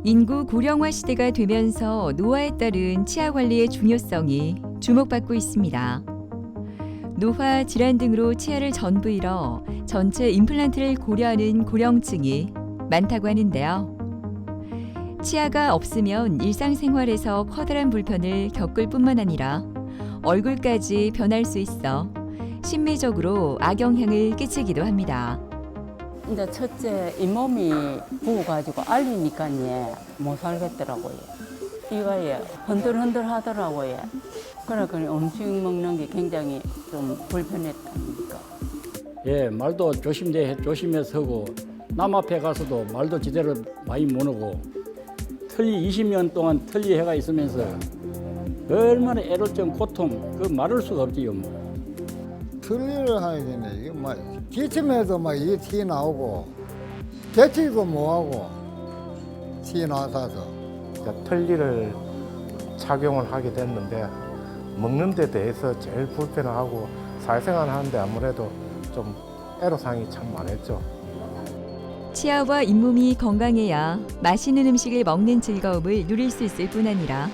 인구 고령화 시대가 되면서 노화에 따른 치아 관리의 중요성이 주목받고 있습니다. 노화, 질환 등으로 치아를 전부 잃어 전체 임플란트를 고려하는 고령층이 많다고 하는데요. 치아가 없으면 일상생활에서 커다란 불편을 겪을 뿐만 아니라 얼굴까지 변할 수 있어 심미적으로 악영향을 끼치기도 합니다. 이제 첫째 잇몸이 부어가지고 알리니까 못 살겠더라고요. 이가 흔들흔들 하더라고요. 그러니까 음식 먹는 게 굉장히 좀 불편했다니까. 예, 말도 조심해서 하고 남 앞에 가서도 말도 제대로 많이 못 하고 틀니 20년 동안 틀니 해가 있으면서 얼마나 애로점 고통 그 말할 수가 없지요. 틀니를 하게 되네. 이게 막 기침해도 막 이게 티 나오고 대치도 못하고 티 나서 틀니를 착용을 하게 됐는데 먹는 데 대해서 제일 불편하고 사회생활 하는데 아무래도 좀 애로사항이 참 많았죠. 치아와 잇몸이 건강해야 맛있는 음식을 먹는 즐거움을 누릴 수 있을 뿐 아니라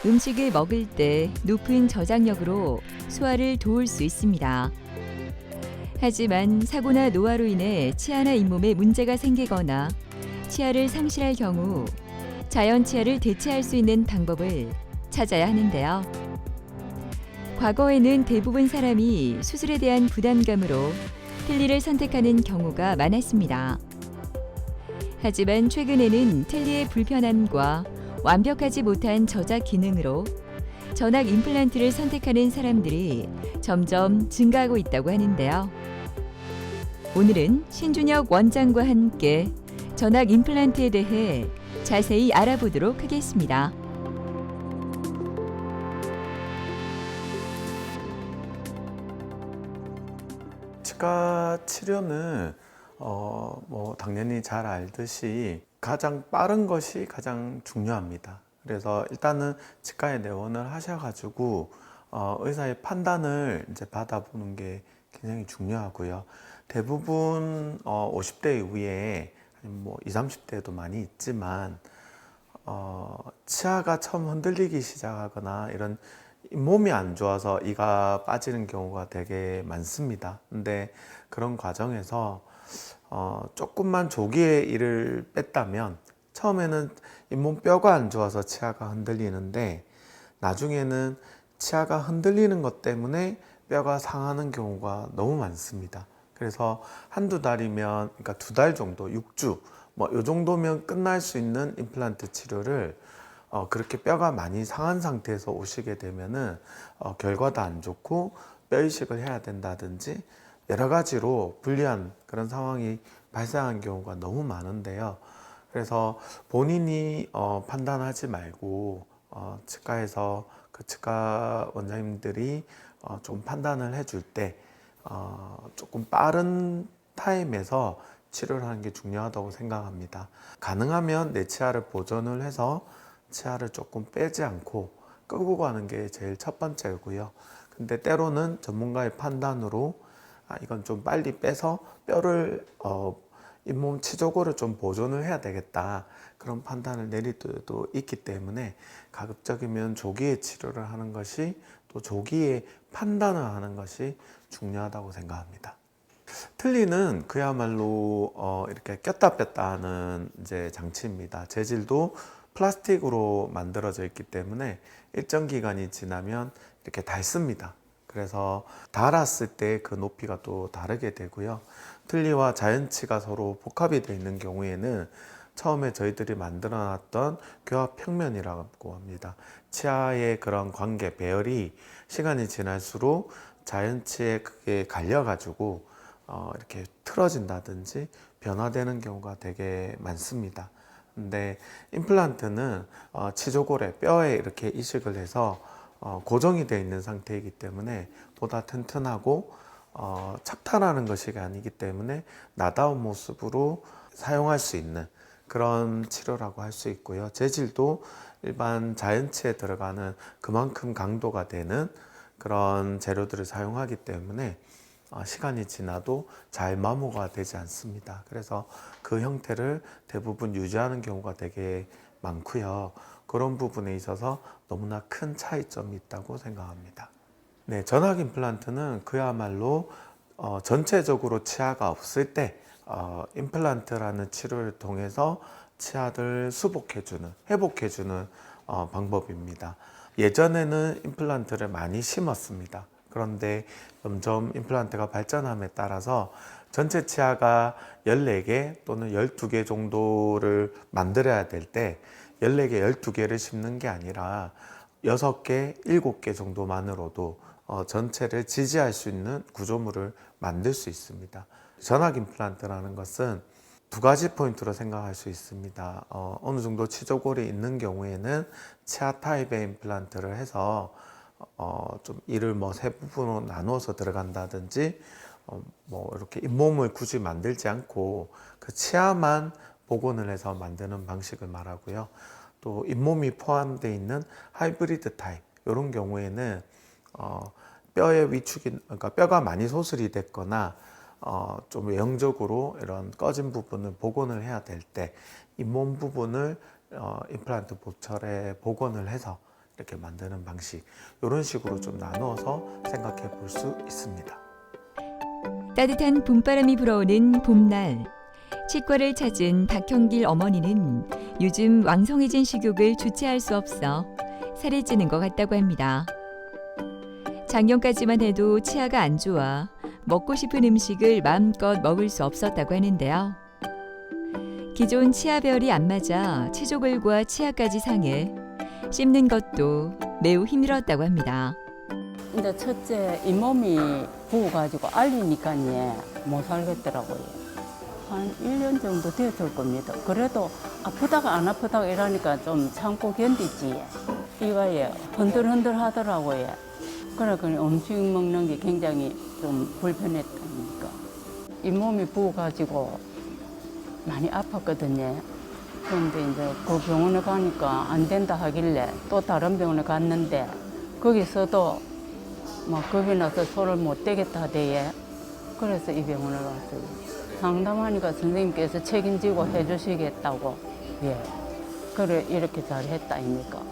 음식을 먹을 때 높은 저장력으로 소화를 도울 수 있습니다. 하지만 사고나 노화로 인해 치아나 잇몸에 문제가 생기거나 치아를 상실할 경우 자연 치아를 대체할 수 있는 방법을 찾아야 하는데요. 과거에는 대부분 사람이 수술에 대한 부담감으로 틀니를 선택하는 경우가 많았습니다. 하지만 최근에는 틀니의 불편함과 완벽하지 못한 저작 기능으로 전악 임플란트를 선택하는 사람들이 점점 증가하고 있다고 하는데요. 오늘은 신준혁 원장과 함께 전악 임플란트에 대해 자세히 알아보도록 하겠습니다. 치과 치료는 당연히 잘 알듯이 가장 빠른 것이 가장 중요합니다. 그래서 일단은 치과에 내원을 하셔가지고 의사의 판단을 이제 받아보는 게 굉장히 중요하고요. 대부분 50대 이후에 뭐 20, 30대도 많이 있지만 치아가 처음 흔들리기 시작하거나 이런 몸이 안 좋아서 이가 빠지는 경우가 되게 많습니다. 근데 그런 과정에서 조금만 조기에 이를 뺐다면 처음에는 잇몸 뼈가 안 좋아서 치아가 흔들리는데 나중에는 치아가 흔들리는 것 때문에 뼈가 상하는 경우가 너무 많습니다. 그래서 한두 달이면, 그러니까 2달 정도, 6주, 뭐 요 정도면 끝날 수 있는 임플란트 치료를 그렇게 뼈가 많이 상한 상태에서 오시게 되면은 결과도 안 좋고 뼈 이식을 해야 된다든지 여러 가지로 불리한 그런 상황이 발생한 경우가 너무 많은데요. 그래서 본인이 판단하지 말고 치과에서 그 치과 원장님들이 좀 판단을 해줄 때 조금 빠른 타임에서 치료를 하는 게 중요하다고 생각합니다. 가능하면 내 치아를 보존을 해서 치아를 조금 빼지 않고 끄고 가는 게 제일 첫 번째고요. 근데 때로는 전문가의 판단으로 이건 좀 빨리 빼서 뼈를 잇몸 치조골을 좀 보존을 해야 되겠다, 그런 판단을 내릴 때도 있기 때문에 가급적이면 조기에 치료를 하는 것이, 또 조기에 판단을 하는 것이 중요하다고 생각합니다. 틀니는 그야말로 이렇게 꼈다 뺐다 하는 이제 장치입니다. 재질도 플라스틱으로 만들어져 있기 때문에 일정 기간이 지나면 이렇게 닳습니다. 그래서 닳았을 때 그 높이가 또 다르게 되고요. 틀니와 자연치가 서로 복합이 되어 있는 경우에는 처음에 저희들이 만들어 놨던 교합 평면이라고 합니다. 치아의 그런 관계, 배열이 시간이 지날수록 자연치에 그게 갈려가지고 이렇게 틀어진다든지 변화되는 경우가 되게 많습니다. 근데 임플란트는 치조골에, 뼈에 이렇게 이식을 해서 고정이 되어 있는 상태이기 때문에 보다 튼튼하고 착탈하는 것이 아니기 때문에 나다운 모습으로 사용할 수 있는 그런 치료라고 할 수 있고요. 재질도 일반 자연치에 들어가는 그만큼 강도가 되는 그런 재료들을 사용하기 때문에 시간이 지나도 잘 마모가 되지 않습니다. 그래서 그 형태를 대부분 유지하는 경우가 되게 많고요. 그런 부분에 있어서 너무나 큰 차이점이 있다고 생각합니다. 네, 전학 임플란트는 그야말로 전체적으로 치아가 없을 때 임플란트라는 치료를 통해서 치아를 수복해주는, 회복해주는 방법입니다. 예전에는 임플란트를 많이 심었습니다. 그런데 점점 임플란트가 발전함에 따라서 전체 치아가 14개 또는 12개 정도를 만들어야 될 때 14개, 12개를 심는 게 아니라 6개, 7개 정도만으로도 전체를 지지할 수 있는 구조물을 만들 수 있습니다. 전학 임플란트라는 것은 두 가지 포인트로 생각할 수 있습니다. 어느 정도 치조골이 있는 경우에는 치아 타입의 임플란트를 해서 좀 이를 뭐 세 부분으로 나누어서 들어간다든지 뭐 이렇게 잇몸을 굳이 만들지 않고 그 치아만 복원을 해서 만드는 방식을 말하고요. 또 잇몸이 포함되어 있는 하이브리드 타입 이런 경우에는 뼈의 위축이, 그러니까 뼈가 많이 소실이 됐거나 좀 외형적으로 이런 꺼진 부분을 복원을 해야 될 때 잇몸 부분을 임플란트 보철에 복원을 해서 이렇게 만드는 방식, 이런 식으로 좀 나누어서 생각해 볼 수 있습니다. 따뜻한 봄바람이 불어오는 봄날, 치과를 찾은 박형길 어머니는 요즘 왕성해진 식욕을 주체할 수 없어 살이 찌는 것 같다고 합니다. 작년까지만 해도 치아가 안 좋아 먹고 싶은 음식을 마음껏 먹을 수 없었다고 하는데요. 기존 치아배열이 안 맞아 치조골과 치아까지 상해 씹는 것도 매우 힘들었다고 합니다. 근데 첫째 잇몸이 부어가지고 알리니까 못 살겠더라고요. 한 1년 정도 되었을 겁니다. 그래도 아프다가 안 아프다가 이러니까 좀 참고 견디지. 이거에 흔들흔들 하더라고요. 그래서 음식 먹는 게 굉장히 좀 불편했다니까. 잇몸이 부어가지고 많이 아팠거든요. 그런데 이제 그 병원에 가니까 안 된다 하길래 또 다른 병원에 갔는데 거기서도 막 겁이 나서 손을 못 대겠다 하대요. 그래서 이 병원에 왔어요. 상담하니까 선생님께서 책임지고 해주시겠다고. 예. 그래, 이렇게 잘 했다, 이니까.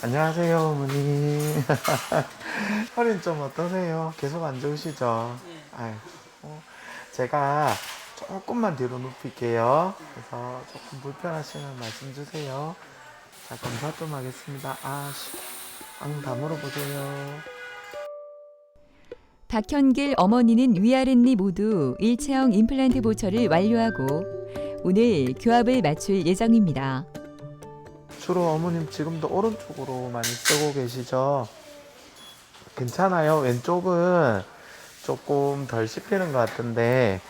안녕하세요, 어머니. 허리는 좀 어떠세요? 계속 안 좋으시죠? 아이고, 제가 조금만 뒤로 눕힐게요. 그래서 조금 불편하시면 말씀 주세요. 자, 검사 좀 하겠습니다. 다 물어보세요. 박현길 어머니는 위아랫니 모두 일체형 임플란트 보철을 완료하고 오늘 교합을 마칠 예정입니다. 주로 어머님 지금도 오른쪽으로 많이 쓰고 계시죠? 괜찮아요? 왼쪽은 조금 덜 씹히는 것 같은데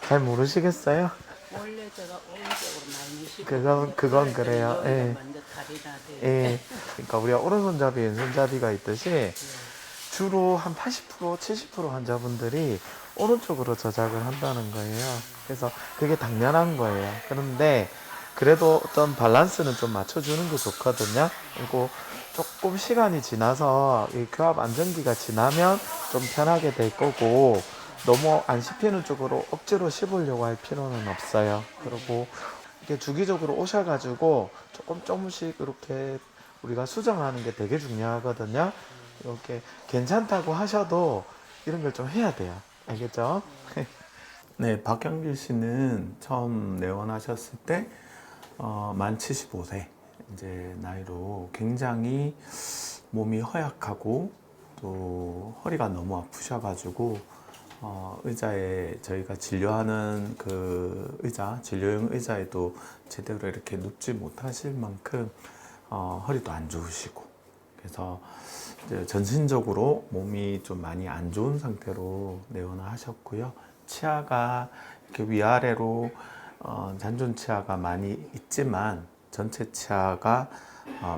잘 모르시겠어요? 원래 제가 오른쪽으로 많이 쉬고 그건 그래요. 예. 먼저 다리나 예. 그러니까 우리가 오른손잡이, 왼손잡이가 있듯이 주로 한 80%, 70% 환자분들이 오른쪽으로 저작을 한다는 거예요. 그래서 그게 당연한 거예요. 그런데 그래도 어떤 밸런스는 좀 맞춰주는 게 좋거든요. 그리고 조금 시간이 지나서 이 교합 안정기가 지나면 좀 편하게 될 거고 너무 안 씹히는 쪽으로 억지로 씹으려고 할 필요는 없어요. 그리고 이렇게 주기적으로 오셔가지고 조금씩 이렇게 우리가 수정하는 게 되게 중요하거든요. 이렇게 괜찮다고 하셔도 이런 걸 좀 해야 돼요. 알겠죠? 네, 박형길 씨는 처음 내원하셨을 때 만 75세 이제 나이로 굉장히 몸이 허약하고 또 허리가 너무 아프셔가지고 의자에 저희가 진료하는 그 진료용 의자에도 제대로 이렇게 눕지 못하실 만큼 허리도 안 좋으시고 그래서 이제 전신적으로 몸이 좀 많이 안 좋은 상태로 내원을 하셨고요. 치아가 이렇게 위아래로 잔존 치아가 많이 있지만 전체 치아가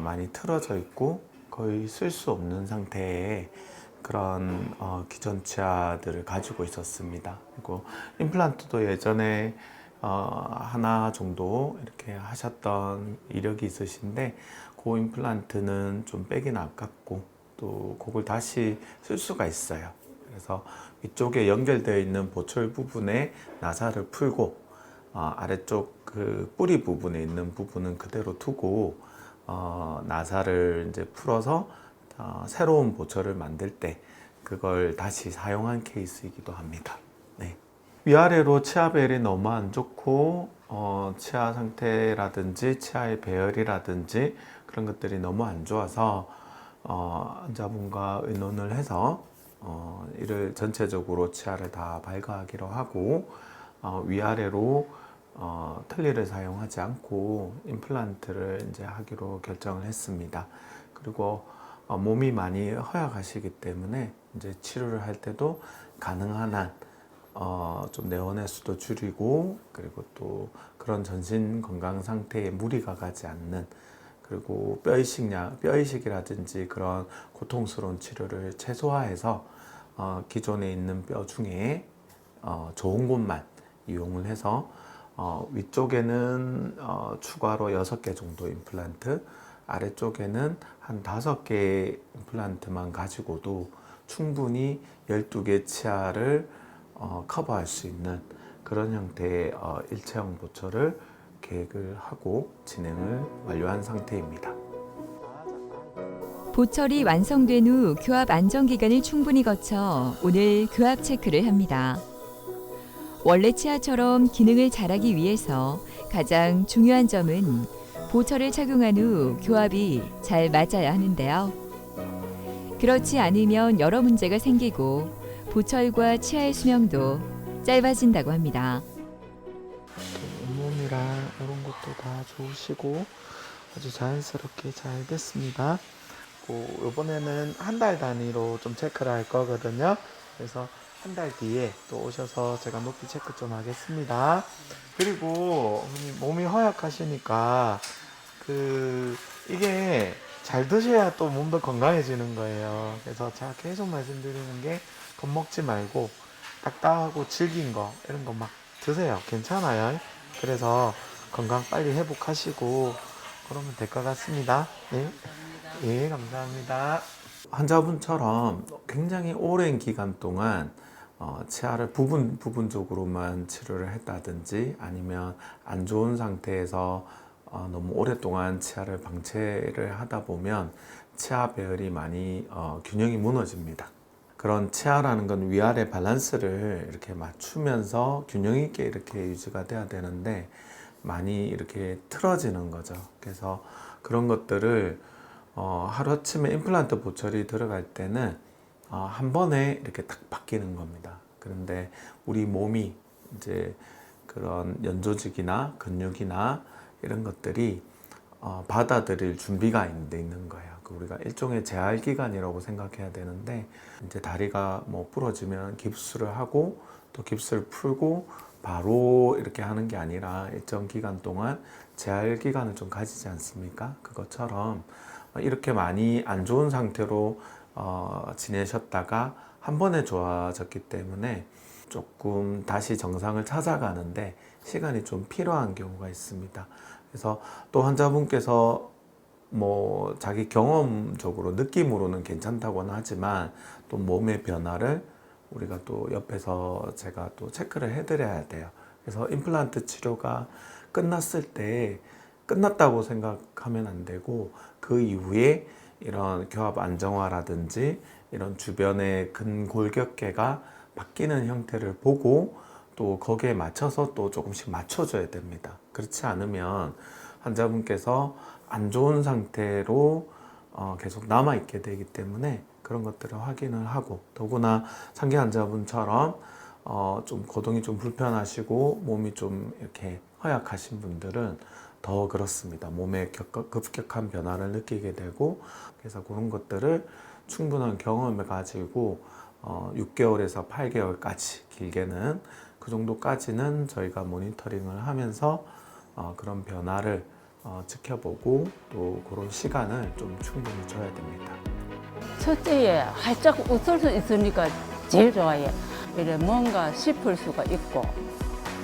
많이 틀어져 있고 거의 쓸 수 없는 상태의 그런 기존 치아들을 가지고 있었습니다. 그리고 임플란트도 예전에 하나 정도 이렇게 하셨던 이력이 있으신데 그 임플란트는 좀 빼기는 아깝고 또 그걸 다시 쓸 수가 있어요. 그래서 위쪽에 연결되어 있는 보철 부분에 나사를 풀고 아래쪽 그 뿌리 부분에 있는 부분은 그대로 두고 나사를 이제 풀어서 새로운 보철을 만들 때 그걸 다시 사용한 케이스이기도 합니다. 네. 위아래로 치아 배열이 너무 안 좋고 치아 상태라든지 치아의 배열이라든지 그런 것들이 너무 안 좋아서 환자분과 의논을 해서 이를 전체적으로 치아를 다 발가하기로 하고 위아래로 틀니를 사용하지 않고 임플란트를 이제 하기로 결정을 했습니다. 그리고 몸이 많이 허약하시기 때문에 이제 치료를 할 때도 가능한 한 좀 내원의 수도 줄이고 그리고 또 그런 전신 건강 상태에 무리가 가지 않는 그리고 뼈이식이라든지 그런 고통스러운 치료를 최소화해서 기존에 있는 뼈 중에 좋은 곳만 이용을 해서 위쪽에는 추가로 6개 정도 임플란트, 아래쪽에는 한 5개의 임플란트만 가지고도 충분히 12개 치아를 커버할 수 있는 그런 형태의 일체형 보철을 계획을 하고 진행을 완료한 상태입니다. 보철이 완성된 후 교합 안정 기간을 충분히 거쳐 오늘 교합 체크를 합니다. 원래 치아처럼 기능을 잘하기 위해서 가장 중요한 점은 보철을 착용한 후 교합이 잘 맞아야 하는데요. 그렇지 않으면 여러 문제가 생기고 보철과 치아의 수명도 짧아진다고 합니다. 온몸이랑 이런 것도 다 좋으시고 아주 자연스럽게 잘 됐습니다. 이번에는 한 달 단위로 좀 체크를 할 거거든요. 그래서 한 달 뒤에 또 오셔서 제가 높이 체크 좀 하겠습니다. 그리고 몸이 허약하시니까 이게 잘 드셔야 또 몸도 건강해지는 거예요. 그래서 제가 계속 말씀드리는 게 겁먹지 말고 딱딱하고 질긴 거 이런 거 막 드세요. 괜찮아요. 그래서 건강 빨리 회복하시고 그러면 될 것 같습니다. 네. 예, 감사합니다. 환자분처럼 굉장히 오랜 기간 동안 치아를 부분적으로만 치료를 했다든지 아니면 안 좋은 상태에서 너무 오랫동안 치아를 방치를 하다 보면 치아 배열이 많이 균형이 무너집니다. 그런 치아라는 건 위아래 밸런스를 이렇게 맞추면서 균형 있게 이렇게 유지가 돼야 되는데 많이 이렇게 틀어지는 거죠. 그래서 그런 것들을 하루아침에 임플란트 보철이 들어갈 때는 한 번에 이렇게 딱 바뀌는 겁니다. 그런데 우리 몸이 이제 그런 연조직이나 근육이나 이런 것들이 받아들일 준비가 있는 거예요. 우리가 일종의 재활 기간이라고 생각해야 되는데 이제 다리가 뭐 부러지면 깁스를 하고 또 깁스를 풀고 바로 이렇게 하는 게 아니라 일정 기간 동안 재활 기간을 좀 가지지 않습니까? 그것처럼 이렇게 많이 안 좋은 상태로 지내셨다가 한 번에 좋아졌기 때문에 조금 다시 정상을 찾아가는데 시간이 좀 필요한 경우가 있습니다. 그래서 또 환자분께서 뭐 자기 경험적으로 느낌으로는 괜찮다고는 하지만 또 몸의 변화를 우리가 또 옆에서 제가 또 체크를 해드려야 돼요. 그래서 임플란트 치료가 끝났을 때 끝났다고 생각하면 안 되고 그 이후에 이런 교합 안정화라든지 이런 주변의 근골격계가 바뀌는 형태를 보고 또 거기에 맞춰서 또 조금씩 맞춰줘야 됩니다. 그렇지 않으면 환자분께서 안 좋은 상태로 계속 남아있게 되기 때문에 그런 것들을 확인을 하고 더구나 상기 환자분처럼 좀 거동이 좀 불편하시고 몸이 좀 이렇게 허약하신 분들은 더 그렇습니다. 몸에 급격한 변화를 느끼게 되고 그래서 그런 것들을 충분한 경험을 가지고 6개월에서 8개월까지 길게는 그 정도까지는 저희가 모니터링을 하면서 그런 변화를 지켜보고 또 그런 시간을 좀 충분히 줘야 됩니다. 첫째에 활짝 웃을 수 있으니까 제일 좋아해. 이래 뭔가 짚을 수가 있고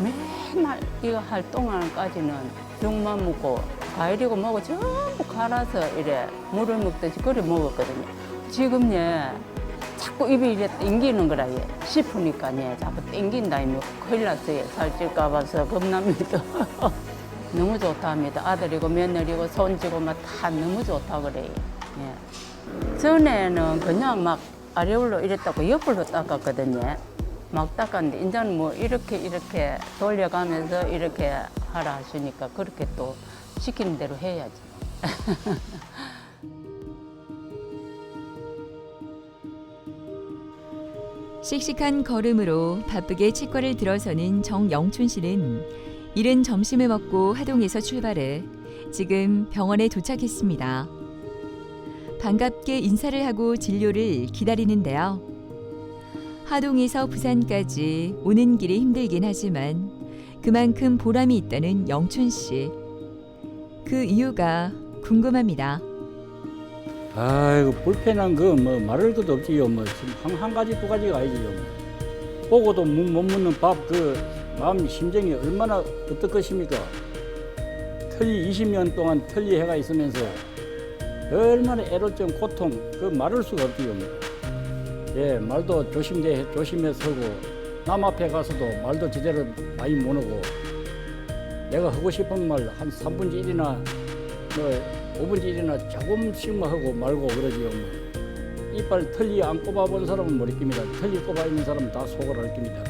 맨날 이거 할 동안까지는 죽만 먹고 과일이고 뭐고 전부 갈아서 이래 물을 먹듯이 그래 먹었거든요. 지금 예 자꾸 입이 이래 땡기는 거라 예 싶으니까 예 자꾸 땡긴다 이면 큰일 났어요. 살찔까 봐서 겁납니다. 너무 좋다 합니다. 아들이고 며느리고 손지고 막 다 너무 좋다 그래요. 예. 전에는 그냥 막 아래올로 이랬다고 옆으로 닦았거든요. 막 닦았는데 이제는 뭐 이렇게 돌려가면서 이렇게 하라 하시니까 그렇게 또 시키는 대로 해야지. 씩씩한 걸음으로 바쁘게 치과를 들어서는 정영춘 씨는 이른 점심을 먹고 하동에서 출발해 지금 병원에 도착했습니다. 반갑게 인사를 하고 진료를 기다리는데요. 하동에서 부산까지 오는 길이 힘들긴 하지만 그만큼 보람이 있다는 영춘 씨. 그 이유가 궁금합니다. 아이고 불편한 거 뭐 말할 것도 없지요. 뭐 한 가지 두 가지가 아니지요. 보고도 못 묻는 밥 그 마음 심정이 얼마나 어떨 것입니까? 틀리 20년 동안 틀리 해가 있으면서 얼마나 애로점 고통 그 말할 수가 없지요. 예, 말도 조심해서 하고 남 앞에 가서도 말도 제대로 많이 못 하고 내가 하고 싶은 말 한 3분의 1이나 뭐 5분의 1이나 조금씩만 하고 말고 그러지요. 뭐. 이빨 털리 안 꼽아본 사람은 모르겠습니다. 털리 꼽아 있는 사람은 다 속을 알 겁니다.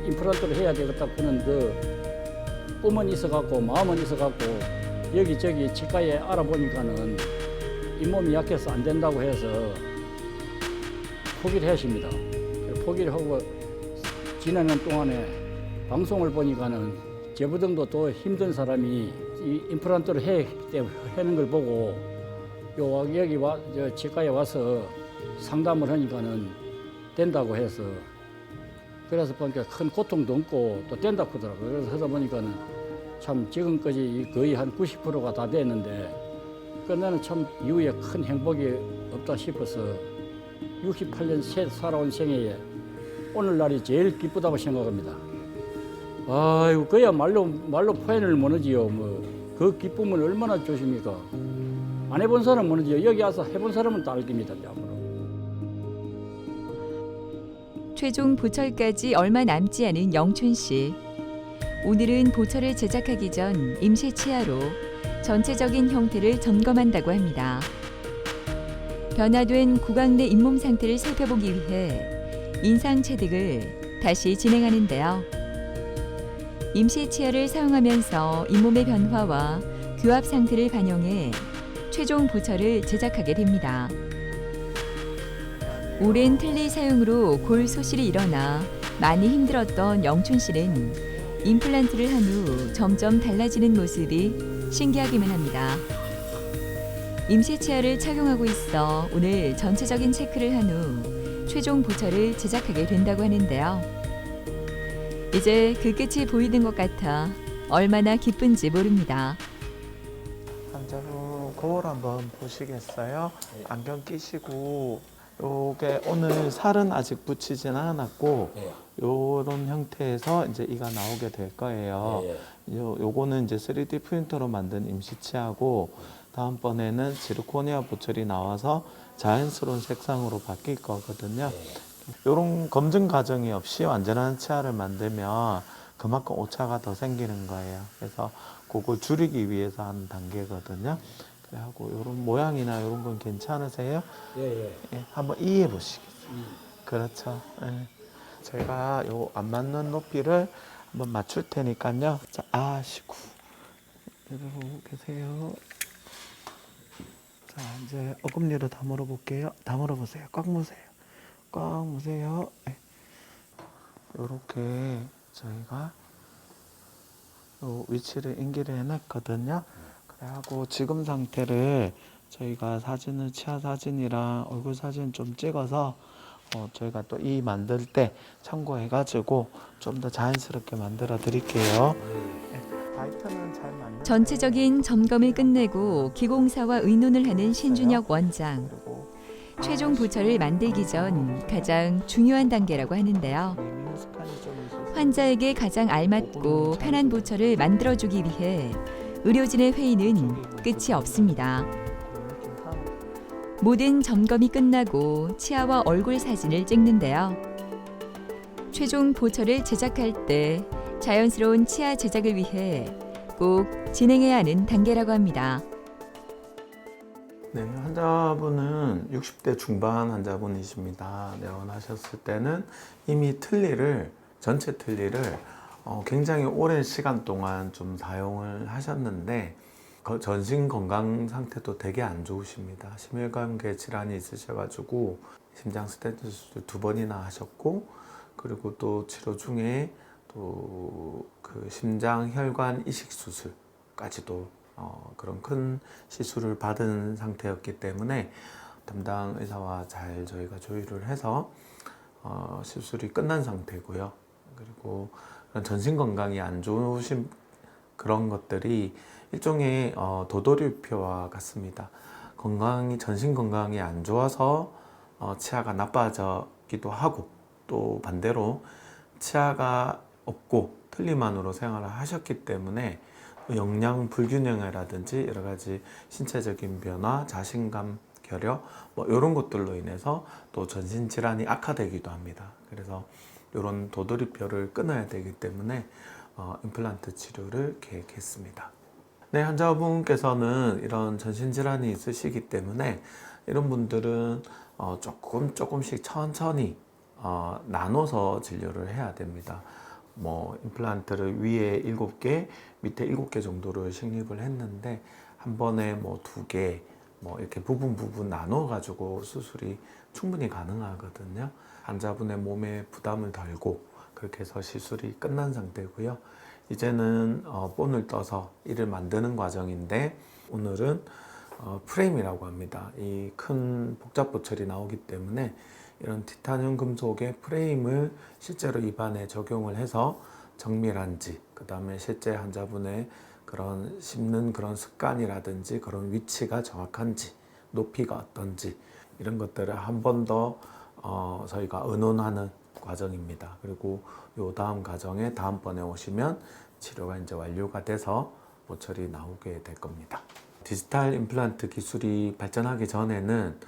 임플란트를 해야 되겠다 그는 그 꿈은 있어갖고 마음은 있어갖고 여기저기 치과에 알아보니까는 잇몸이 약해서 안 된다고 해서 포기를 하십니다. 포기를 하고 지나는 동안에 방송을 보니까는 제부등도 또 힘든 사람이 이 임플란트를 하는 걸 보고 여기 저 치과에 와서 상담을 하니까는 된다고 해서 그래서 보니까 큰 고통도 없고 또 된다고 하더라고요. 그래서 하다 보니까는 참 지금까지 거의 한 90%가 다 됐는데 나는 참 이후에 큰 행복이 없다 싶어서 68년 살아온 생애에 오늘날이 제일 기쁘다고 생각합니다. 아이고 그야 말로 표현을 못하지요. 뭐 그 기쁨은 얼마나 좋습니까? 안 해본 사람은 모르지요. 여기 와서 해본 사람은 다 알깁니다. 앞으로. 최종 보철까지 얼마 남지 않은 영춘 씨. 오늘은 보철을 제작하기 전 임시 치아로 전체적인 형태를 점검한다고 합니다. 변화된 구강 내 잇몸 상태를 살펴보기 위해 인상 체득을 다시 진행하는데요. 임시 치아를 사용하면서 잇몸의 변화와 교합 상태를 반영해 최종 보철을 제작하게 됩니다. 오랜 틀니 사용으로 골 소실이 일어나 많이 힘들었던 영춘 씨는 임플란트를 한 후 점점 달라지는 모습이 신기하기만 합니다. 임시 치아를 착용하고 있어 오늘 전체적인 체크를 한 후 최종 보철을 제작하게 된다고 하는데요. 이제 그 끝이 보이는 것 같아 얼마나 기쁜지 모릅니다. 환자분 거울 한번 보시겠어요? 안경 끼시고 요게 오늘 살은 아직 붙이진 않았고 요런 형태에서 이제 이가 나오게 될 거예요. 요거는 이제 3D 프린터로 만든 임시치아고 다음번에는 지르코니아 보철이 나와서 자연스러운 색상으로 바뀔 거거든요. 요런 검증 과정이 없이 완전한 치아를 만들면 그만큼 오차가 더 생기는 거예요. 그래서 그걸 줄이기 위해서 하는 단계거든요. 그래갖고 요런 모양이나 요런 건 괜찮으세요? 예, 한번 이해해 보시겠어요? 그렇죠. 예. 제가 요 안 맞는 높이를 한번 맞출 테니까요. 자, 아시고 이러고 계세요. 자, 이제 어금니로 다물어 볼게요. 다물어 보세요. 꽉 무세요. 꽉 무세요. 네. 요렇게 저희가 요 위치를 인기를 해놨거든요. 그래갖고 지금 상태를 저희가 사진을 치아 사진이랑 얼굴 사진 좀 찍어서 저희가 또 이 만들 때 참고해가지고 좀 더 자연스럽게 만들어 드릴게요. 바이트는 잘 맞는. 전체적인 점검을 끝내고 기공사와 의논을 하는 신준혁 원장. 그리고 최종 보철을 만들기 전 가장 중요한 단계라고 하는데요. 내밀 습관이 좀 있어서 환자에게 가장 알맞고 편한 보철을 만들어주기 위해 의료진의 회의는 끝이 없습니다. 모든 점검이 끝나고 치아와 얼굴 사진을 찍는데요. 최종 보철을 제작할 때 자연스러운 치아 제작을 위해 꼭 진행해야 하는 단계라고 합니다. 네, 환자분은 60대 중반 환자분이십니다. 내원하셨을 때는 이미 전체 틀니를 굉장히 오랜 시간 동안 좀 사용을 하셨는데 전신 건강 상태도 되게 안 좋으십니다. 심혈관계 질환이 있으셔가지고 심장 스텐트 수술 2번이나 하셨고, 그리고 또 치료 중에 또 그 심장 혈관 이식 수술까지도 그런 큰 시술을 받은 상태였기 때문에 담당 의사와 잘 저희가 조율을 해서 시술이 끝난 상태고요. 그리고 그런 전신 건강이 안 좋으신 그런 것들이 일종의 도돌이표와 같습니다. 전신 건강이 안 좋아서 치아가 나빠지기도 하고, 또 반대로 치아가 없고 틀니만으로 생활을 하셨기 때문에 영양 불균형이라든지 여러 가지 신체적인 변화, 자신감 결여 이런 것들로 인해서 또 전신 질환이 악화되기도 합니다. 그래서 이런 도돌이표를 끊어야 되기 때문에 임플란트 치료를 계획했습니다. 네, 환자분께서는 이런 전신 질환이 있으시기 때문에 이런 분들은 조금씩 천천히 나눠서 진료를 해야 됩니다. 임플란트를 위에 7개, 밑에 7개 정도를 식립을 했는데 한 번에 2개 이렇게 부분 나눠 가지고 수술이 충분히 가능하거든요. 환자분의 몸에 부담을 덜고 그렇게 해서 시술이 끝난 상태고요. 이제는 본을 떠서 이를 만드는 과정인데, 오늘은 프레임이라고 합니다. 이 큰 복잡 보철이 나오기 때문에 이런 티타늄 금속의 프레임을 실제로 입안에 적용을 해서 정밀한지, 그 다음에 실제 환자분의 그런 씹는 그런 습관이라든지 그런 위치가 정확한지, 높이가 어떤지 이런 것들을 한 번 더 저희가 의논하는 과정입니다. 그리고 요 다음 과정에 다음번에 오시면 치료가 이제 완료가 돼서 보철이 나오게 될 겁니다. 디지털 임플란트 기술이 발전하기 전에는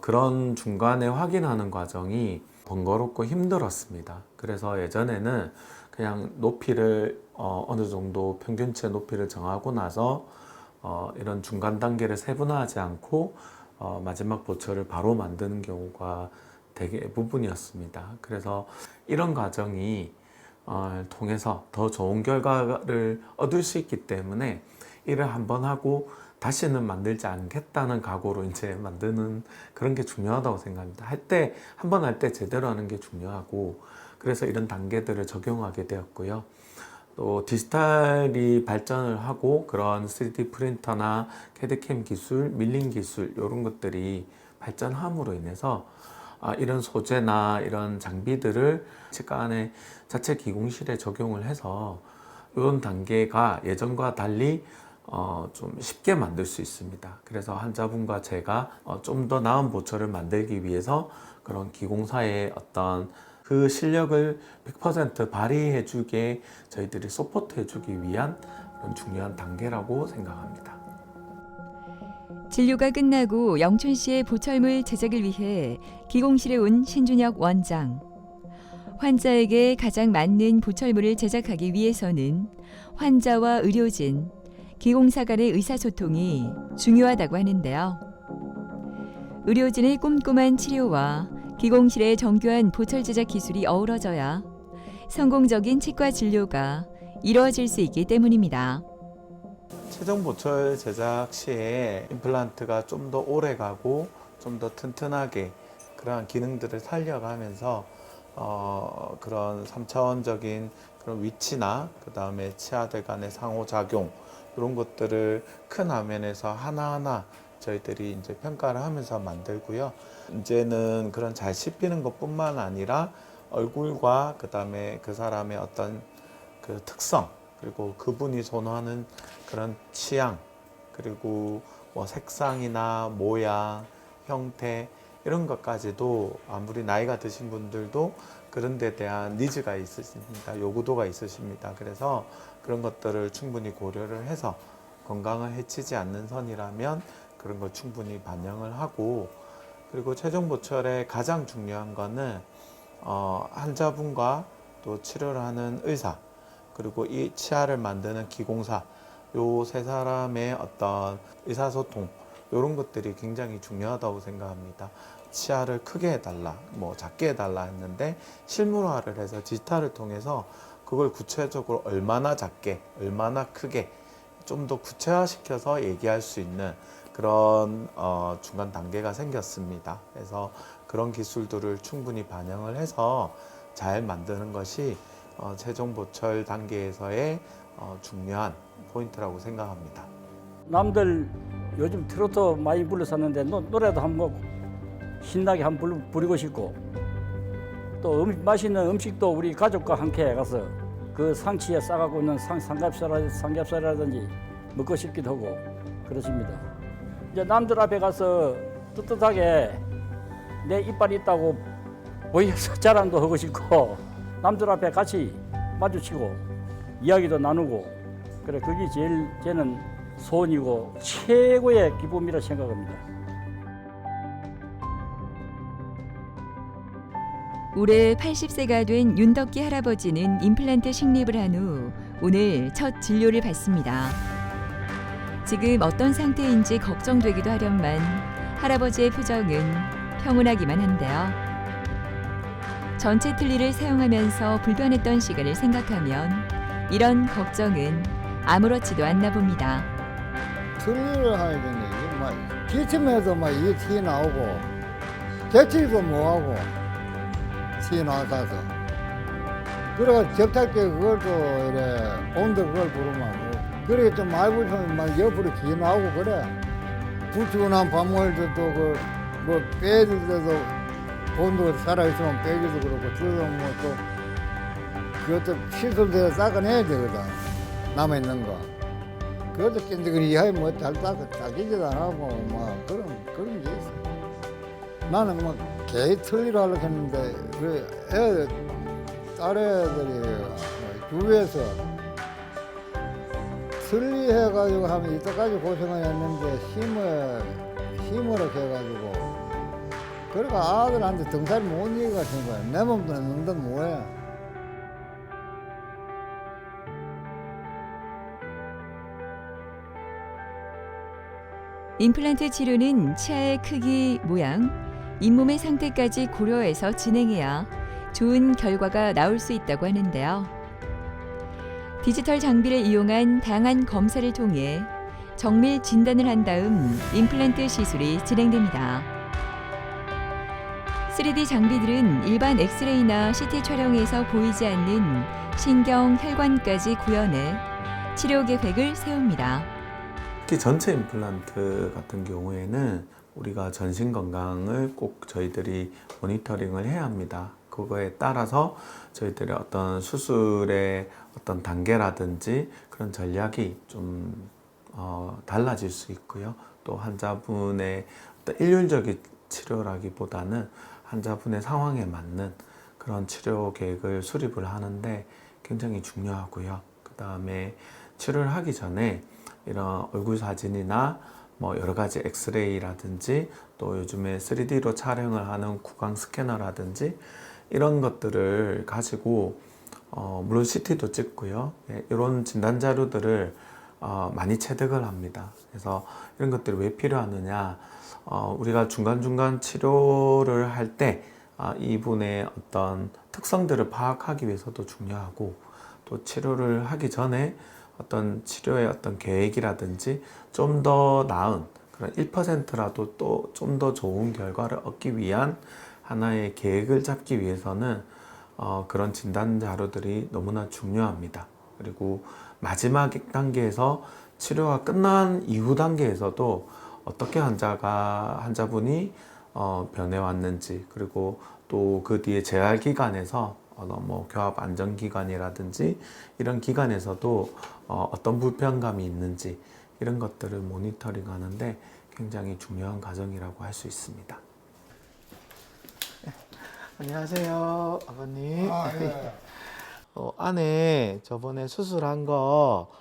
그런 중간에 확인하는 과정이 번거롭고 힘들었습니다. 그래서 예전에는 그냥 높이를 어느 정도 평균치의 높이를 정하고 나서 이런 중간 단계를 세분화하지 않고 마지막 보철을 바로 만드는 경우가 대부분이었습니다. 그래서 이런 과정이 통해서 더 좋은 결과를 얻을 수 있기 때문에 일을 한번 하고 다시는 만들지 않겠다는 각오로 이제 만드는 그런 게 중요하다고 생각합니다. 한 번 할 때 제대로 하는 게 중요하고, 그래서 이런 단계들을 적용하게 되었고요. 또 디지털이 발전을 하고 그런 3D 프린터나 캐드캠 기술, 밀링 기술 이런 것들이 발전함으로 인해서 이런 소재나 이런 장비들을 치과 안에 자체 기공실에 적용을 해서 이런 단계가 예전과 달리 좀 쉽게 만들 수 있습니다. 그래서 환자분과 제가 좀 더 나은 보철을 만들기 위해서 그런 기공사의 어떤 그 실력을 100% 발휘해 주게 저희들이 서포트 해 주기 위한 그런 중요한 단계라고 생각합니다. 진료가 끝나고 영춘 씨의 보철물 제작을 위해 기공실에 온 신준혁 원장. 환자에게 가장 맞는 보철물을 제작하기 위해서는 환자와 의료진, 기공사 간의 의사소통이 중요하다고 하는데요. 의료진의 꼼꼼한 치료와 기공실의 정교한 보철 제작 기술이 어우러져야 성공적인 치과 진료가 이루어질 수 있기 때문입니다. 최종 보철 제작 시에 임플란트가 좀 더 오래 가고 좀 더 튼튼하게 그러한 기능들을 살려가면서 그런 3차원적인 그런 위치나 그 다음에 치아들 간의 상호작용 이런 것들을 큰 화면에서 하나하나 저희들이 이제 평가를 하면서 만들고요. 이제는 그런 잘 씹히는 것뿐만 아니라 얼굴과 그 다음에 그 사람의 어떤 그 특성, 그리고 그분이 선호하는 그런 취향, 그리고 뭐 색상이나 모양, 형태 이런 것까지도 아무리 나이가 드신 분들도 그런 데 대한 니즈가 있으십니다. 요구도가 있으십니다. 그래서 그런 것들을 충분히 고려를 해서 건강을 해치지 않는 선이라면 그런 걸 충분히 반영을 하고, 그리고 최종 보철의 가장 중요한 거는 환자분과 또 치료를 하는 의사, 그리고 이 치아를 만드는 기공사, 요 세 사람의 어떤 의사소통, 이런 것들이 굉장히 중요하다고 생각합니다. 치아를 크게 해달라, 뭐 작게 해달라 했는데 실물화를 해서 디지털을 통해서 그걸 구체적으로 얼마나 작게, 얼마나 크게 좀 더 구체화시켜서 얘기할 수 있는 그런 중간 단계가 생겼습니다. 그래서 그런 기술들을 충분히 반영을 해서 잘 만드는 것이 최종 보철 단계에서의 중요한 포인트라고 생각합니다. 남들 요즘 트로트 많이 불렀었는데 노래도 한번 신나게 한번 부르고 싶고, 또 맛있는 음식도 우리 가족과 함께 가서 그 상치에 싸가고 있는 삼겹살이라든지 먹고 싶기도 하고 그렇습니다. 이제 남들 앞에 가서 떳떳하게 내 이빨이 있다고 보여서 자랑도 하고 싶고, 남들 앞에 같이 마주치고 이야기도 나누고, 그래 그게 제일 저는 소원이고 최고의 기쁨이라 생각합니다. 올해 80세가 된 윤덕기 할아버지는 임플란트 식립을 한 후 오늘 첫 진료를 받습니다. 지금 어떤 상태인지 걱정되기도 하련만 할아버지의 표정은 평온하기만 한데요. 전체 틀니를 사용하면서 불편했던 시간을 생각하면 이런 걱정은 아무렇지도 않나 봅니다. 틀니를 하게 되네. 이게 막 기침해도 막 이게 티 나오고, 재치도 뭐하고 티 나서. 그래가 접착제 그걸 또 이래 온도 그걸 부르면 뭐 그래 좀 많이 불면 막 옆으로 기 나오고 그래. 붙이고 난 밥 먹을 때도 그 뭐 빼줄 때도 온도 살아있으면 빼기도 그렇고, 저도 뭐또 그것도 시술대로 닦아내야 되거든. 남아있는 거. 그것도 끈적이하게 뭐잘 닦이지도 안 하고, 막 그런 게 있어. 나는 뭐 개 틀리라 하려고 했는데, 그 딸애들이 주위에서 틀리 해가지고 하면 이때까지 고생을 했는데, 힘으로 해가지고. 그러니까 아들한테 등살이 못 이기가 같은 거야. 내 몸도 했는데 뭐해. 임플란트 치료는 치아의 크기, 모양, 잇몸의 상태까지 고려해서 진행해야 좋은 결과가 나올 수 있다고 하는데요. 디지털 장비를 이용한 다양한 검사를 통해 정밀 진단을 한 다음 임플란트 시술이 진행됩니다. 3D 장비들은 일반 엑스레이나 CT 촬영에서 보이지 않는 신경, 혈관까지 구현해 치료 계획을 세웁니다. 특히 전체 임플란트 같은 경우에는 우리가 전신 건강을 꼭 저희들이 모니터링을 해야 합니다. 그거에 따라서 저희들의 어떤 수술의 어떤 단계라든지 그런 전략이 좀 달라질 수 있고요. 또 환자분의 어떤 일률적인 치료라기보다는 환자분의 상황에 맞는 그런 치료 계획을 수립을 하는데 굉장히 중요하고요. 그 다음에 치료를 하기 전에 이런 얼굴 사진이나 뭐 여러 가지 엑스레이라든지 또 요즘에 3D로 촬영을 하는 구강 스캐너라든지 이런 것들을 가지고 물론 CT도 찍고요. 예, 이런 진단 자료들을 많이 체득을 합니다. 그래서 이런 것들이 왜 필요하느냐? 우리가 중간중간 치료를 할 때 이분의 어떤 특성들을 파악하기 위해서도 중요하고, 또 치료를 하기 전에 어떤 치료의 어떤 계획이라든지 좀 더 나은 그런 1%라도 또 좀 더 좋은 결과를 얻기 위한 하나의 계획을 잡기 위해서는 그런 진단 자료들이 너무나 중요합니다. 그리고 마지막 단계에서 치료가 끝난 이후 단계에서도 어떻게 환자분이 변해왔는지, 그리고 또 그 뒤에 재활 기간에서 뭐 교합 안전 기간이라든지 이런 기간에서도 어떤 불편감이 있는지 이런 것들을 모니터링하는데 굉장히 중요한 과정이라고 할 수 있습니다. 안녕하세요, 아버님. 아, 예. 안에 저번에 수술한 거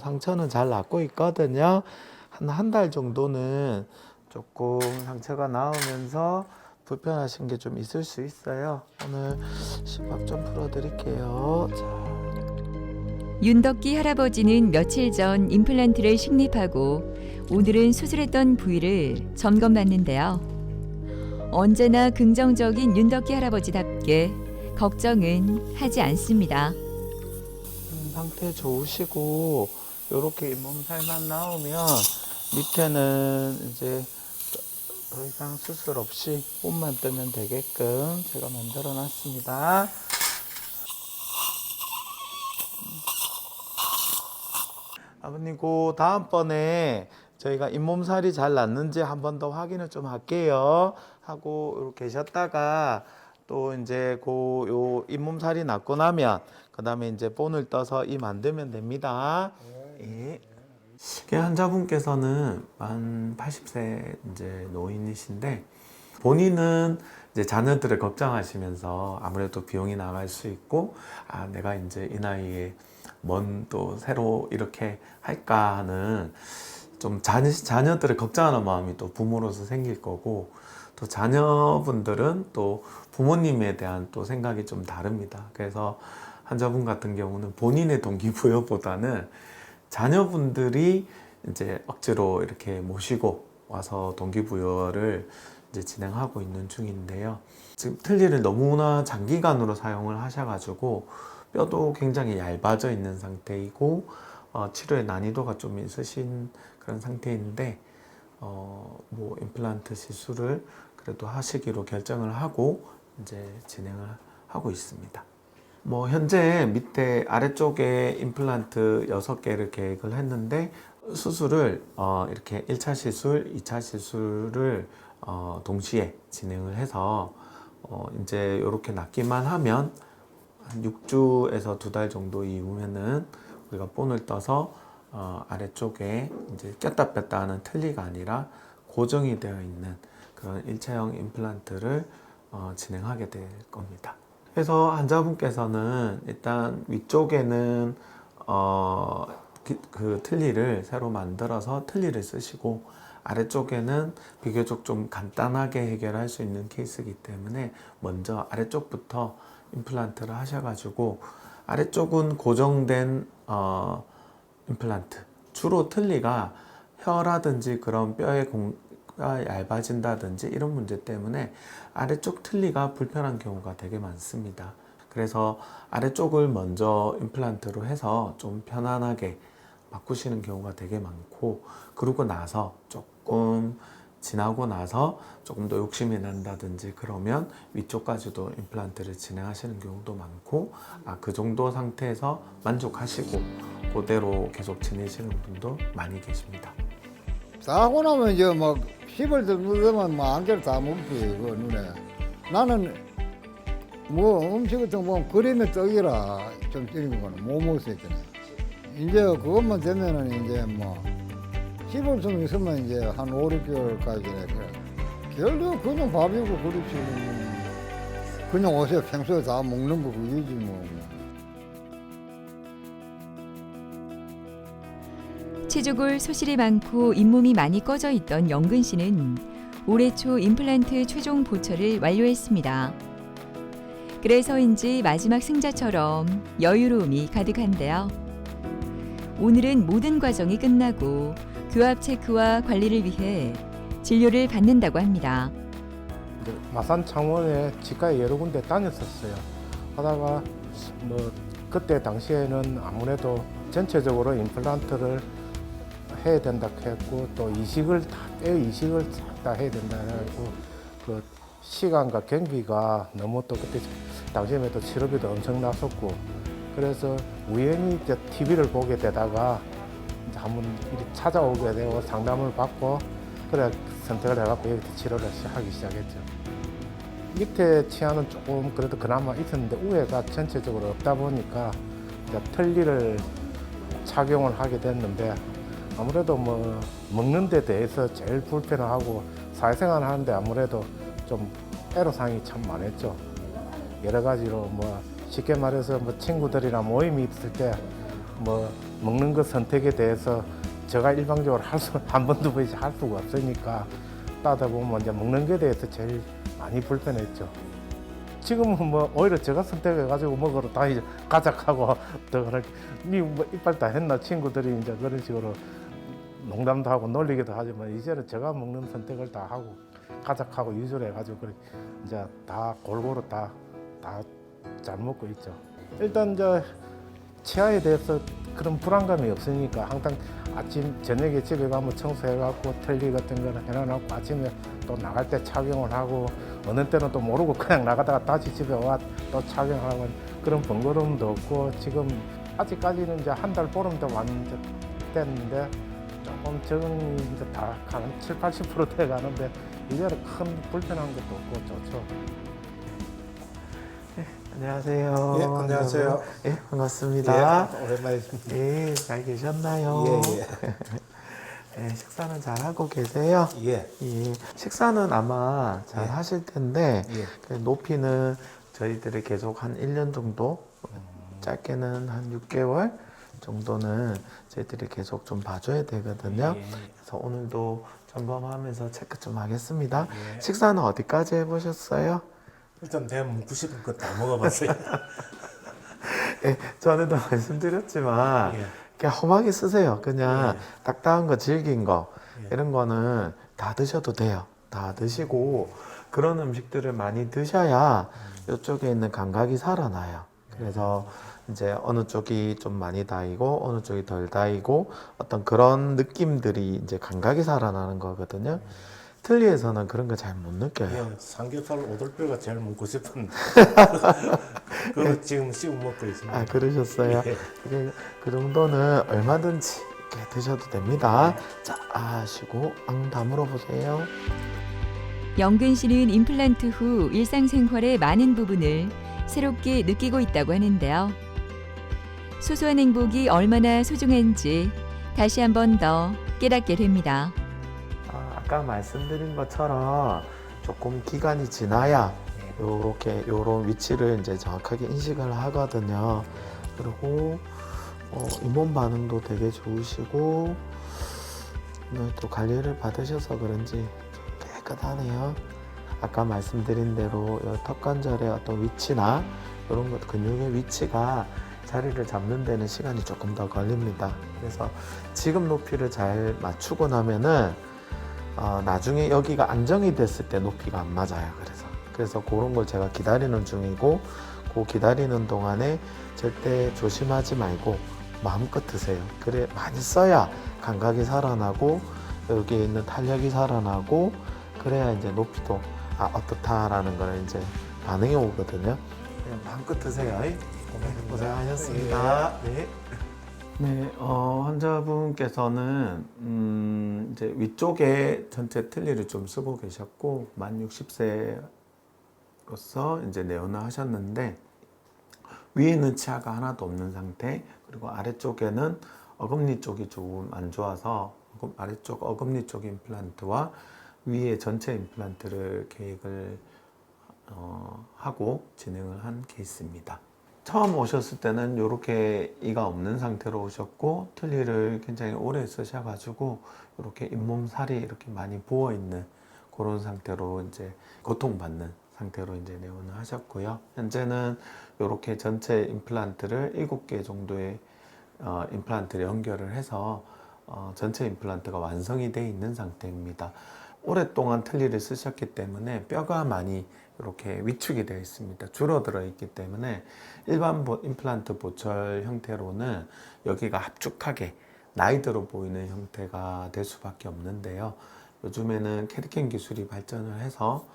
상처는 잘 낫고 있거든요. 한 달 정도는 조금 상처가 나오면서 불편하신 게 좀 있을 수 있어요. 오늘 심박 좀 풀어드릴게요. 자. 윤덕기 할아버지는 며칠 전 임플란트를 식립하고 오늘은 수술했던 부위를 점검받는데요. 언제나 긍정적인 윤덕기 할아버지답게 걱정은 하지 않습니다. 상태 좋으시고 이렇게 잇몸살만 나오면 밑에는 이제 더 이상 수술 없이 옷만 뜨면 되게끔 제가 만들어 놨습니다. 아버님, 그 다음번에 저희가 잇몸살이 잘 났는지 한 번 더 확인을 좀 할게요 하고 이렇게 계셨다가 또 이제 요 잇몸살이 났고 나면 그 다음에 이제 본을 떠서 이 만들면 됩니다. 예. 환자분께서는 만 80세 이제 노인이신데 본인은 이제 자녀들을 걱정하시면서 아무래도 비용이 나갈 수 있고 내가 이제 이 나이에 뭔 또 새로 이렇게 할까 하는 좀 자녀들을 걱정하는 마음이 또 부모로서 생길 거고 또 자녀분들은 또 부모님에 대한 또 생각이 좀 다릅니다. 그래서 환자분 같은 경우는 본인의 동기부여보다는 자녀분들이 이제 억지로 이렇게 모시고 와서 동기부여를 이제 진행하고 있는 중인데요. 지금 틀니를 너무나 장기간으로 사용을 하셔가지고 뼈도 굉장히 얇아져 있는 상태이고 치료의 난이도가 좀 있으신 그런 상태인데 뭐 임플란트 시술을 그래도 하시기로 결정을 하고 이제 진행을 하고 있습니다. 뭐 현재 밑에 아래쪽에 임플란트 6개를 계획을 했는데 수술을 이렇게 1차 시술, 2차 시술을 동시에 진행을 해서 이제 이렇게 낫기만 하면 한 6주에서 2달 정도 이후면은 우리가 본을 떠서 아래쪽에 이제 꼈다 뺐다 하는 틀니가 아니라 고정이 되어 있는 그런 일체형 임플란트를 진행하게 될 겁니다. 그래서 환자분께서는 일단 위쪽에는 그 틀니를 새로 만들어서 틀니를 쓰시고 아래쪽에는 비교적 좀 간단하게 해결할 수 있는 케이스이기 때문에 먼저 아래쪽부터 임플란트를 하셔가지고 아래쪽은 고정된 임플란트, 주로 틀니가 혀라든지 그런 뼈의 뼈가 얇아진다든지 이런 문제 때문에 아래쪽 틀니가 불편한 경우가 되게 많습니다. 그래서 아래쪽을 먼저 임플란트로 해서 좀 편안하게 바꾸시는 경우가 되게 많고 그러고 나서 조금 지나고 나서 조금 더 욕심이 난다든지 그러면 위쪽까지도 임플란트를 진행하시는 경우도 많고 그 정도 상태에서 만족하시고 그대로 계속 지내시는 분도 많이 계십니다. 싸고 나면 이제 막 10을 더 넣으면 뭐 안개를 다 묻지 그 눈에. 나는 뭐 음식 같은 거 보면 그림의 떡이라 좀 찌는 거는 못 먹을 수 있잖아요. 이제 그것만 되면은 이제 뭐 10월 좀 있으면 이제 한 5, 6개월까지 그래. 결국 그냥 밥이고 그렇지. 그냥 옷에 평소에 다 먹는 거 그거지 뭐. 치주골 소실이 많고 잇몸이 많이 꺼져 있던 영근 씨는 올해 초 임플란트 최종 보철을 완료했습니다. 그래서인지 마지막 승자처럼 여유로움이 가득한데요. 오늘은 모든 과정이 끝나고 교합 체크와 관리를 위해 진료를 받는다고 합니다. 마산 창원에 치과에 여러 군데 다녔었어요. 하다가 뭐 그때 당시에는 아무래도 전체적으로 임플란트를 해야 된다 했고 또 이식을 뼈 이식을 다 해야 된다 해가지고 그 시간과 경비가 너무 또 그때 당시에는 또 치료비도 엄청 났었고 그래서 우연히 이제 TV를 보게 되다가 이제 한번 이렇게 찾아오게 되고 상담을 받고 그래 선택을 해갖고 여기서 치료를 하기 시작했죠. 밑에 치아는 조금 그래도 그나마 있었는데 위에가 전체적으로 없다 보니까 이제 틀니를 착용을 하게 됐는데 아무래도 뭐 먹는 데 대해서 제일 불편하고 사회생활 하는데 아무래도 좀 애로사항이 참 많았죠. 여러 가지로 뭐 쉽게 말해서 뭐 친구들이랑 모임이 있을 때 뭐 먹는 것 선택에 대해서 제가 일방적으로 한 번도 할 수가 없으니까 따다 보면 이제 먹는 것에 대해서 제일 많이 불편했죠. 지금은 뭐 오히려 제가 선택해가지고 먹으러 다니 가작하고 더 그렇게 뭐 이빨 다 했나 친구들이 이제 그런 식으로 농담도 하고 놀리기도 하지만 이제는 제가 먹는 선택을 다 하고 가작하고 유지를 해가지고 그래 이제 다 골고루 다 잘 먹고 있죠. 일단 이제 치아에 대해서 그런 불안감이 없으니까 항상 아침 저녁에 집에 가면 청소해갖고 털리 같은 거는 해놔놓고 아침에 또 나갈 때 착용을 하고 어느 때는 또 모르고 그냥 나가다가 다시 집에 와 또 착용하고 그런 번거로움도 없고 지금 아직까지는 이제 한 달 보름도 됐는데 조금 적응이 이제 다 한 7, 80% 돼가는데 이제는 큰 불편한 것도 없고 좋죠. 안녕하세요. 예, 안녕하세요. 예, 반갑습니다. 예, 오랜만이십니다. 예, 잘 계셨나요? 예, 예, 식사는 잘 하고 계세요? 예. 예. 예, 식사는 아마 잘 예. 하실 텐데 예. 그 높이는 저희들이 계속 한 1년 정도, 짧게는 한 6개월 정도는 저희들이 계속 좀 봐줘야 되거든요. 예. 그래서 오늘도 점검하면서 체크 좀 하겠습니다. 예. 식사는 어디까지 해보셨어요? 일단 내가 먹고 싶은 거 다 먹어봤어요. 예, 전에도 말씀드렸지만 예. 그냥 험하게 쓰세요. 그냥 예. 딱딱한 거, 질긴 거 예. 이런 거는 다 드셔도 돼요. 다 드시고 그런 음식들을 많이 드셔야 이쪽에 있는 감각이 살아나요. 그래서 이제 어느 쪽이 좀 많이 다이고 어느 쪽이 덜 다이고 어떤 그런 느낌들이 이제 감각이 살아나는 거거든요. 틀니에서는 그런 거 잘 못 느껴요. 예, 삼겹살 오돌뼈가 제일 먹고 싶은데 그거 지금 씹어 먹고 있습니다. 아, 그러셨어요? 예. 그 정도는 얼마든지 이렇게 드셔도 됩니다. 자, 하시고 앙 다물어 보세요. 영근 씨는 임플란트 후 일상생활의 많은 부분을 새롭게 느끼고 있다고 하는데요. 소소한 행복이 얼마나 소중한지 다시 한 번 더 깨닫게 됩니다. 아까 말씀드린 것처럼 조금 기간이 지나야 요렇게 요런 위치를 이제 정확하게 인식을 하거든요. 그리고 잇몸 반응도 되게 좋으시고 오늘 또 관리를 받으셔서 그런지 좀 깨끗하네요. 아까 말씀드린 대로 요 턱관절의 어떤 위치나 이런 것 근육의 위치가 자리를 잡는 데는 시간이 조금 더 걸립니다. 그래서 지금 높이를 잘 맞추고 나면은 나중에 여기가 안정이 됐을 때 높이가 안 맞아요. 그래서 그런 걸 제가 기다리는 중이고 그 기다리는 동안에 절대 조심하지 말고 마음껏 드세요. 그래 많이 써야 감각이 살아나고 여기에 있는 탄력이 살아나고 그래야 이제 높이도 어떻다라는 걸 이제 반응이 오거든요. 그냥 마음껏 드세요. 고생하셨습니다. 네. 네, 환자분께서는 이제 위쪽에 전체 틀니를 좀 쓰고 계셨고 만 60세로서 이제 내원을 하셨는데 위에는 치아가 하나도 없는 상태 그리고 아래쪽에는 어금니 쪽이 조금 안 좋아서 아래쪽 어금니 쪽 임플란트와 위에 전체 임플란트를 계획을 하고 진행을 한 케이스입니다. 처음 오셨을 때는 이렇게 이가 없는 상태로 오셨고 틀니를 굉장히 오래 쓰셔가지고 이렇게 잇몸살이 이렇게 많이 부어 있는 그런 상태로 이제 고통받는 상태로 이제 내원을 하셨고요. 현재는 이렇게 전체 임플란트를 7개 정도의 임플란트를 연결을 해서 전체 임플란트가 완성이 되어 있는 상태입니다. 오랫동안 틀니를 쓰셨기 때문에 뼈가 많이 이렇게 위축이 되어 있습니다. 줄어들어 있기 때문에 일반 임플란트 보철 형태로는 여기가 합죽하게 나이 들어 보이는 형태가 될 수밖에 없는데요. 요즘에는 캐리캔 기술이 발전을 해서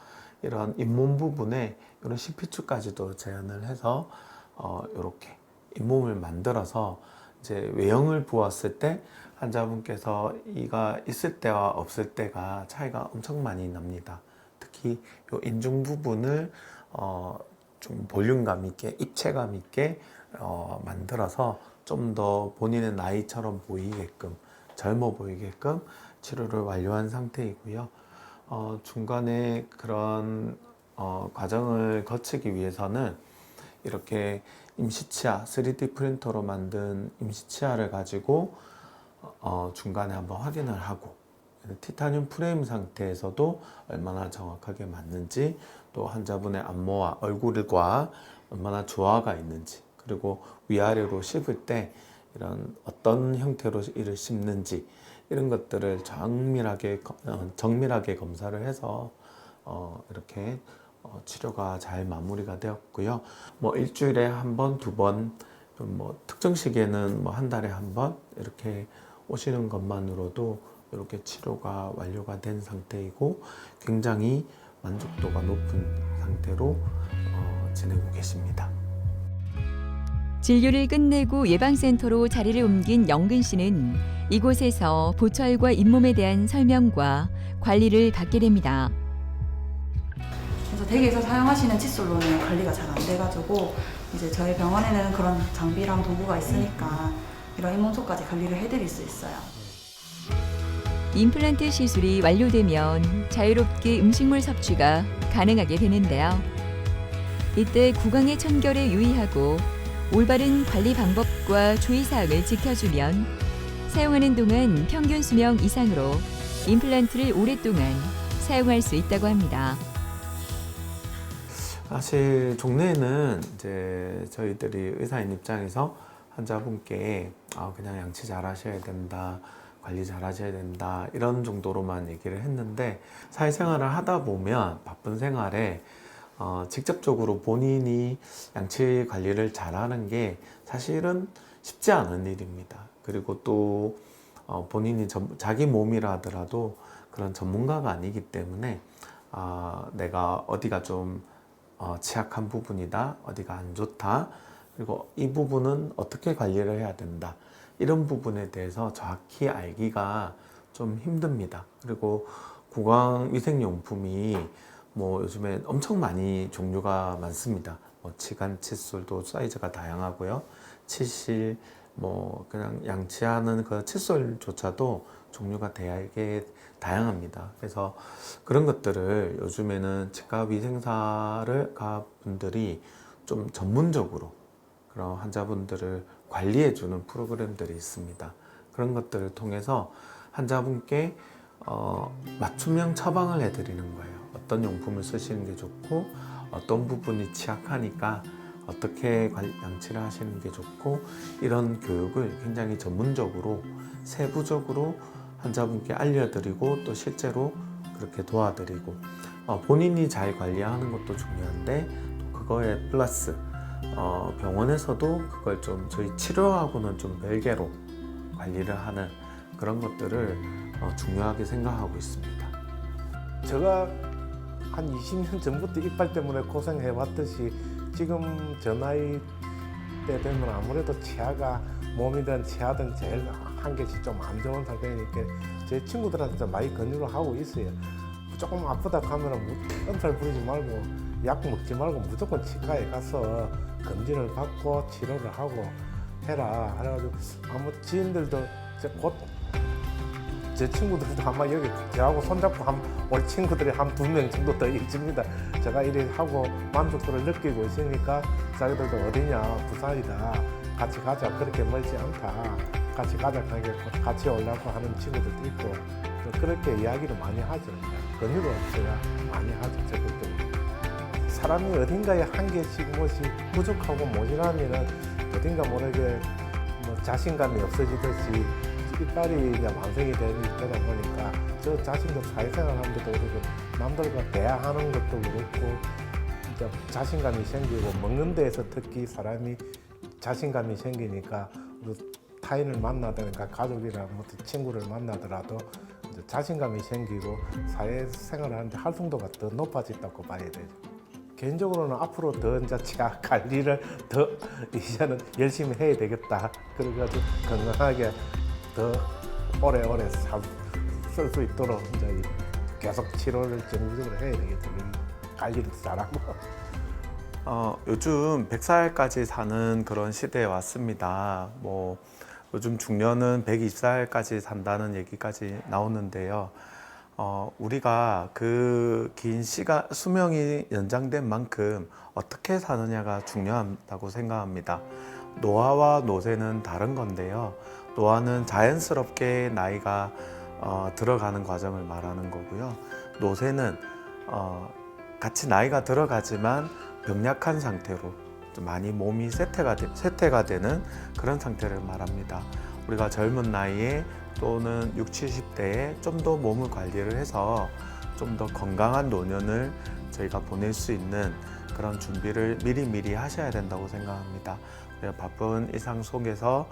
이런 잇몸 부분에 이런 CP축까지도 제한을 해서 이렇게 잇몸을 만들어서 이제 외형을 보았을 때 환자분께서 이가 있을 때와 없을 때가 차이가 엄청 많이 납니다. 특히 이 인중 부분을 좀 볼륨감 있게 입체감 있게 만들어서 좀 더 본인의 나이처럼 보이게끔 젊어 보이게끔 치료를 완료한 상태이고요. 중간에 그런 과정을 거치기 위해서는 이렇게 임시치아, 3D 프린터로 만든 임시치아를 가지고 중간에 한번 확인을 하고 티타늄 프레임 상태에서도 얼마나 정확하게 맞는지, 또 환자분의 안모와 얼굴과 얼마나 조화가 있는지, 그리고 위아래로 씹을 때 이런 어떤 형태로 이를 씹는지, 이런 것들을 정밀하게 검사를 해서 이렇게 치료가 잘 마무리가 되었고요. 뭐 일주일에 한 번, 두 번, 뭐 특정 시기에는 뭐 한 달에 한 번 이렇게 오시는 것만으로도 이렇게 치료가 완료가 된 상태이고, 굉장히 만족도가 높은 상태로 지내고 계십니다. 진료를 끝내고 예방센터로 자리를 옮긴 영근 씨는 이곳에서 보철과 잇몸에 대한 설명과 관리를 받게 됩니다. 그래서 댁에서 사용하시는 칫솔로는 관리가 잘 안 돼가지고 이제 저희 병원에는 그런 장비랑 도구가 있으니까 이런 잇몸속까지 관리를 해드릴 수 있어요. 임플란트 시술이 완료되면 자유롭게 음식물 섭취가 가능하게 되는데요. 이때 구강의 청결에 유의하고 올바른 관리 방법과 주의사항을 지켜주면 사용하는 동안 평균 수명 이상으로 임플란트를 오랫동안 사용할 수 있다고 합니다. 사실 종래에는 이제 저희들이 의사인 입장에서 환자분께 그냥 양치 잘 하셔야 된다, 관리 잘 하셔야 된다, 이런 정도로만 얘기를 했는데, 사회생활을 하다 보면 바쁜 생활에 직접적으로 본인이 양치 관리를 잘하는 게 사실은 쉽지 않은 일입니다. 그리고 또 본인이 자기 몸이라 하더라도 그런 전문가가 아니기 때문에 내가 어디가 좀 취약한 부분이다, 어디가 안 좋다, 그리고 이 부분은 어떻게 관리를 해야 된다, 이런 부분에 대해서 정확히 알기가 좀 힘듭니다. 그리고 구강위생용품이 뭐 요즘에 엄청 많이 종류가 많습니다. 뭐 치간 칫솔도 사이즈가 다양하고요. 치실, 뭐 그냥 양치하는 그 칫솔조차도 종류가 되게 다양합니다. 그래서 그런 것들을 요즘에는 치과 위생사를 가 분들이 좀 전문적으로 그런 환자분들을 관리해주는 프로그램들이 있습니다. 그런 것들을 통해서 환자분께 맞춤형 처방을 해드리는 거예요. 어떤 용품을 쓰시는 게 좋고, 어떤 부분이 취약하니까 어떻게 양치를 하시는 게 좋고, 이런 교육을 굉장히 전문적으로 세부적으로 환자분께 알려드리고, 또 실제로 그렇게 도와드리고, 본인이 잘 관리하는 것도 중요한데 또 그거에 플러스 병원에서도 그걸 좀 저희 치료하고는 좀 별개로 관리를 하는 그런 것들을 중요하게 생각하고 있습니다. 제가 한 20년 전부터 이빨 때문에 고생해왔듯이 지금 저 나이 때 되면 아무래도 치아가 몸이든 치아든 제일 한 개씩 좀 안 좋은 상태니까 제 친구들한테 많이 권유를 하고 있어요. 조금 아프다 하면 엄살 부리지 말고 약 먹지 말고 무조건 치과에 가서 검진을 받고 치료를 하고 해라. 그래가지고 아무 지인들도 곧 제 친구들도 아마 여기 저하고 손잡고 올 친구들이 한 2명 정도 더 있습니다. 제가 이래 하고 만족도를 느끼고 있으니까 자기들도 어디냐, 부산이다, 같이 가자, 그렇게 멀지 않다, 같이 가자 하게 같이 오려고 하는 친구들도 있고, 또 그렇게 이야기를 많이 하죠. 권유를 제가 많이 하죠. 저들도 사람이 어딘가에 한 개씩 무엇이 부족하고 모자라면은 어딘가 모르게 뭐 자신감이 없어지듯이 이빨이 이제 완성이 되다 보니까 저 자신도 사회생활 하는데도 그렇고 남들과 대화하는 것도 그렇고 이제 자신감이 생기고 먹는 데에서 특히 사람이 자신감이 생기니까 타인을 만나든가 가족이나 뭐 친구를 만나더라도 이제 자신감이 생기고 사회생활을 하는데 활동도가 더 높아진다고 봐야 되죠. 개인적으로는 앞으로 더 이제 치아 관리를 더 이제는 열심히 해야 되겠다. 그래가지고 건강하게 더 오래오래 쓸 수 있도록 이제 계속 치료를 정기적으로 해야 되겠죠. 관리를 잘하고. 요즘 100살까지 사는 그런 시대에 왔습니다. 뭐 요즘 중년은 120살까지 산다는 얘기까지 나오는데요. 우리가 그 긴 시간, 수명이 연장된 만큼 어떻게 사느냐가 중요하다고 생각합니다. 노화와 노쇠는 다른 건데요. 노화는 자연스럽게 나이가 들어가는 과정을 말하는 거고요. 노쇠는 같이 나이가 들어가지만 병약한 상태로 좀 많이 몸이 쇠퇴가 되는 그런 상태를 말합니다. 우리가 젊은 나이에 또는 60, 70대에 좀 더 몸을 관리를 해서 좀 더 건강한 노년을 저희가 보낼 수 있는 그런 준비를 미리미리 하셔야 된다고 생각합니다. 바쁜 일상 속에서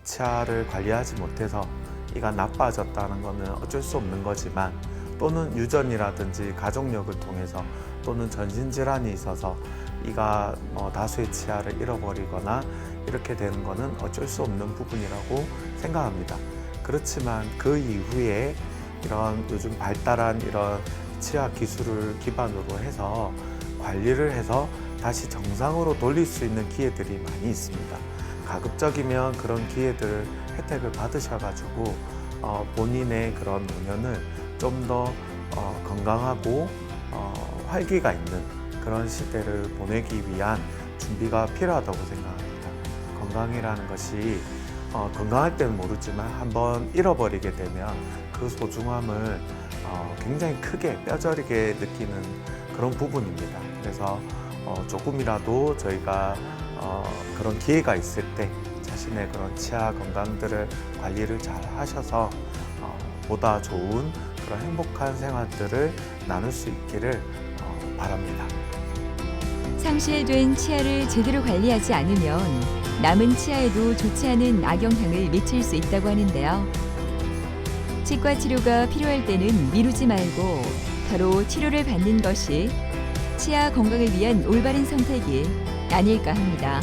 치아를 관리하지 못해서 이가 나빠졌다는 것은 어쩔 수 없는 거지만, 또는 유전이라든지 가족력을 통해서 또는 전신질환이 있어서 이가 다수의 치아를 잃어버리거나 이렇게 되는 것은 어쩔 수 없는 부분이라고 생각합니다. 그렇지만 그 이후에 이런 요즘 발달한 이런 치아 기술을 기반으로 해서 관리를 해서 다시 정상으로 돌릴 수 있는 기회들이 많이 있습니다. 가급적이면 그런 기회들을 혜택을 받으셔가지고 본인의 그런 노년을 좀 더 건강하고 활기가 있는 그런 시대를 보내기 위한 준비가 필요하다고 생각합니다. 건강이라는 것이 건강할 때는 모르지만 한번 잃어버리게 되면 그 소중함을 굉장히 크게 뼈저리게 느끼는 그런 부분입니다. 그래서 조금이라도 저희가 그런 기회가 있을 때 자신의 그런 치아 건강들을 관리를 잘 하셔서 보다 좋은 그런 행복한 생활들을 나눌 수 있기를 바랍니다. 상실된 치아를 제대로 관리하지 않으면 남은 치아에도 좋지 않은 악영향을 미칠 수 있다고 하는데요. 치과 치료가 필요할 때는 미루지 말고 바로 치료를 받는 것이 치아 건강을 위한 올바른 선택이 아닐까 합니다.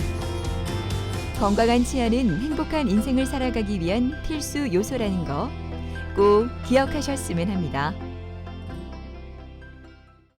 건강한 치아는 행복한 인생을 살아가기 위한 필수 요소라는 거 꼭 기억하셨으면 합니다.